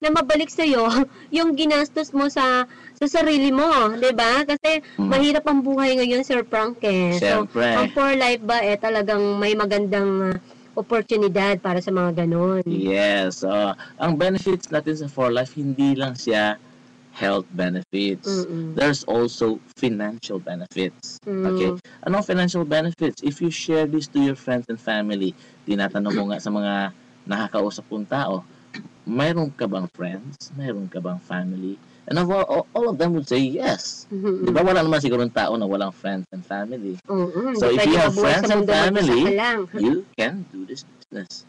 na mabalik sa'yo yung ginastos mo sa sarili mo, 'di ba? Kasi mahirap ang buhay ngayon, Sir Frank eh. So, Siyempre. ang For Life ba eh talagang may magandang oportunidad para sa mga ganun. Yes. Ang benefits natin sa For Life, hindi lang siya health benefits. There's also financial benefits. Okay? Anong financial benefits? If you share this to your friends and family, tinatanong mo nga sa mga nakakausap kong tao, mayroon ka bang friends? Mayroon ka bang family? And all of them would say yes. Di ba wala naman siguro ng tao na walang friends and family? So if you have friends and family, you can do this business.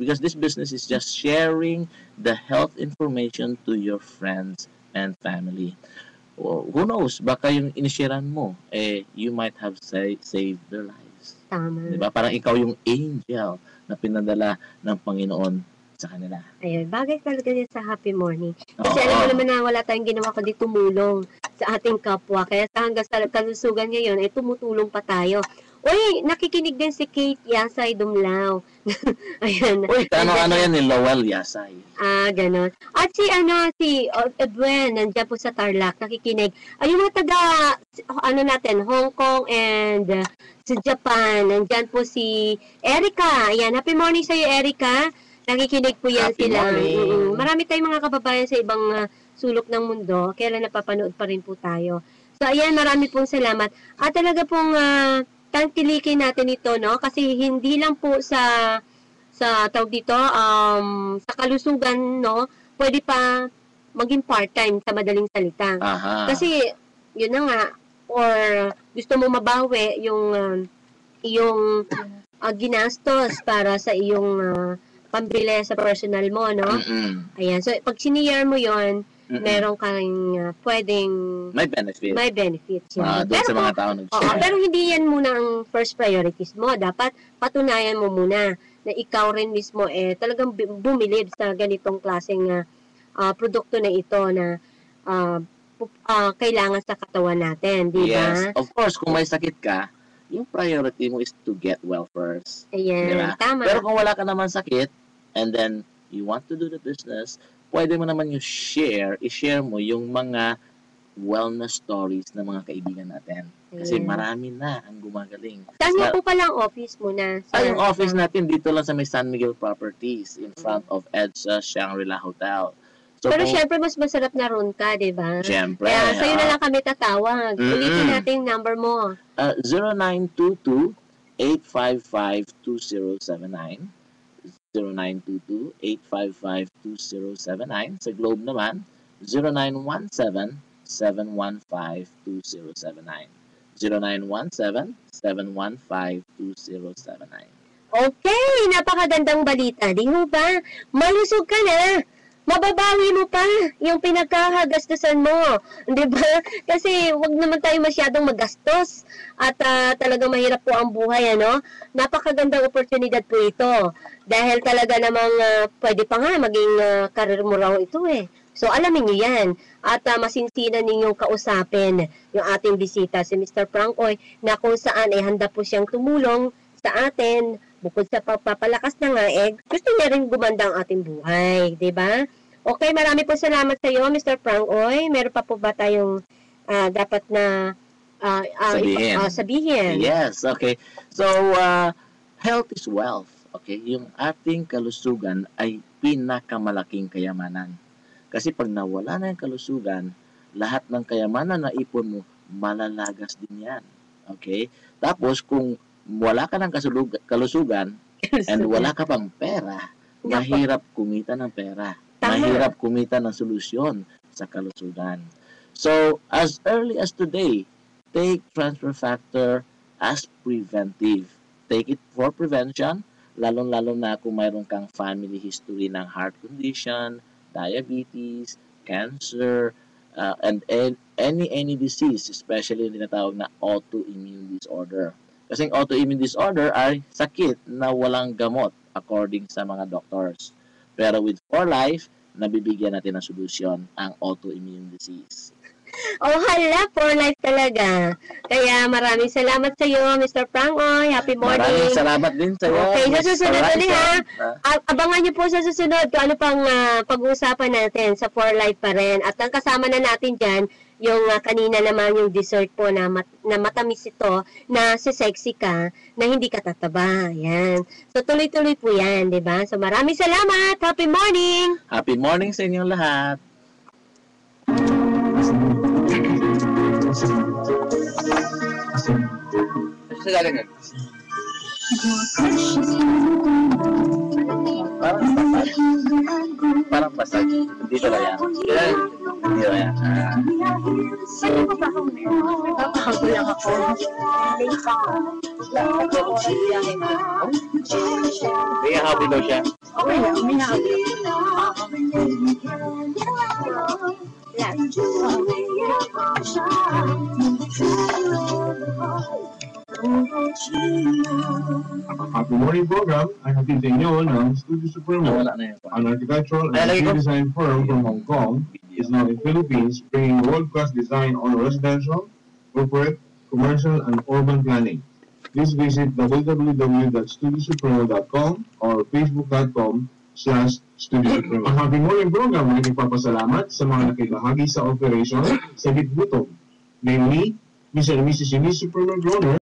Because this business is just sharing the health information to your friends and family. Who knows, baka yung inisharean mo, you might have saved their lives. Tama. Diba? Parang ikaw yung angel na pinadala ng Panginoon sa kanila. Ayun, bagay talaga din sa Happy Morning. Kasi alam mo naman na wala tayong ginawa kundi tumulong sa ating kapwa. Kaya hanggang sa kalusugan ngayon, tumutulong pa tayo. Uy, nakikinig din si Kate Yasay Dumlao. Ayan. Uy, ano yan ni Lowell Yasay. Ganon. At si Edwin, nandiyan po sa Tarlac, nakikinig. Yung mga taga, Hong Kong and sa Japan, nandiyan po si Erica. Ayan, happy morning sa'yo, Erica. Nakikinig po yan happy sila. Morning. Marami tayong mga kababayan sa ibang sulok ng mundo. Kaya napapanood pa rin po tayo. So, ayan, marami pong salamat. At talaga pong tangkilikin natin ito, no? Kasi hindi lang po sa tawag dito, sa kalusugan, no? Pwede pa maging part-time sa madaling salita. Kasi, yun na nga, or gusto mo mabawi yung ginastos para sa iyong pambili sa personal mo, no? Ayan. So, pag siniyar mo yon, meron kang pwedeng may benefit. May benefits yan. Doon sa mga tao nag-share. Pero hindi yan muna ang first priorities mo. Dapat patunayan mo muna na ikaw rin mismo talagang bumilib sa ganitong klaseng produkto na ito na kailangan sa katawan natin, di ba? Yes. Of course, kung may sakit ka, yung priority mo is to get well first. Ayan, diba? Tama. Pero kung wala ka naman sakit, and then you want to do the business, pwede mo naman yung i-share mo yung mga wellness stories ng mga kaibigan natin. Kasi marami na ang gumagaling. Saan mo po palang office muna? Yung office natin dito lang sa may San Miguel Properties in front of EDSA Shangri-La Hotel. So, pero syempre mas masarap na ron ka, di ba? Syempre. Kaya sa'yo na lang kami tatawag. Ulitin natin yung number mo. 0922-855-2079. 0922-855-2079. Sa Globe naman, 0917-715-2079. 0917-715-2079. Okay, napakagandang balita. Di mo ba? Malusog ka na. Mababawi mo pa yung pinagkakagastusan mo. Di ba? Kasi wag naman tayo masyadong magastos at talagang mahirap po ang buhay, ano? Napakagandang oportunidad po ito. Dahil talaga namang pwede pa nga maging career mo raw ito eh. So alamin niyo yan. At masinsinan ninyong kausapin yung ating bisita, si Mr. Frank Oy, na kung saan handa po siyang tumulong sa atin. Bukod sa pagpapalakas na nga, gusto niya rin gumanda ang ating buhay. Di ba? Okay, marami po salamat sa iyo, Mr. Frank Oy. Meron pa po ba tayong dapat na sabihin? Yes, okay. So, health is wealth. Okay, yung ating kalusugan ay pinakamalaking kayamanan. Kasi pag nawala na yung kalusugan, lahat ng kayamanan na ipon mo, malalagas din yan. Okay? Tapos, kung wala ka ng kalusugan and wala ka pang pera, mahirap kumita ng pera. Mahirap kumita ng solusyon sa kalusugan. So, as early as today, take transfer factor as preventive. Take it for prevention, lalong-lalo na kung mayroon kang family history ng heart condition, diabetes, cancer, and any disease, especially yung tinatawag na autoimmune disorder. Kasi autoimmune disorder ay sakit na walang gamot according sa mga doctors. Pero with For Life, nabibigyan natin ng solusyon ang autoimmune disease. Oh, hala, for life talaga. Kaya maraming salamat sa iyo, Mr. Frangoy. Happy morning. Maraming salamat din sa iyo. Okay, sa susunod Miss ulit ha. Raisa. Abangan niyo po sa susunod kung ano pang pag-uusapan natin sa For Life pa rin. At ang kasama na natin dyan, yung kanina naman yung dessert po na matamis ito, na si sexy ka, na hindi ka tataba. Yan. So tuloy-tuloy po yan, di ba? So maraming salamat. Happy morning! Happy morning sa inyong lahat. Sa galing nga. Parang basag. Dito na yan. Dito na yan. Nakakagul lang ako. May happy daw siya. Okay lang, may nakagul ako. Happy morning program ay hatid sa inyo ng Studio Supremo, Wala na yun. an architectural Ay, lagi and ko. design firm from Hong Kong, is now in Philippines, bringing world-class design on residential, corporate, commercial, and urban planning. Please visit www.studiosupremo.com or facebook.com/Studio Supremo. Ang Happy Morning program ay nagpapasalamat sa mga nakibahagi sa operation sa Bitgutom, namely Mr. and Mrs. Supremo Groner,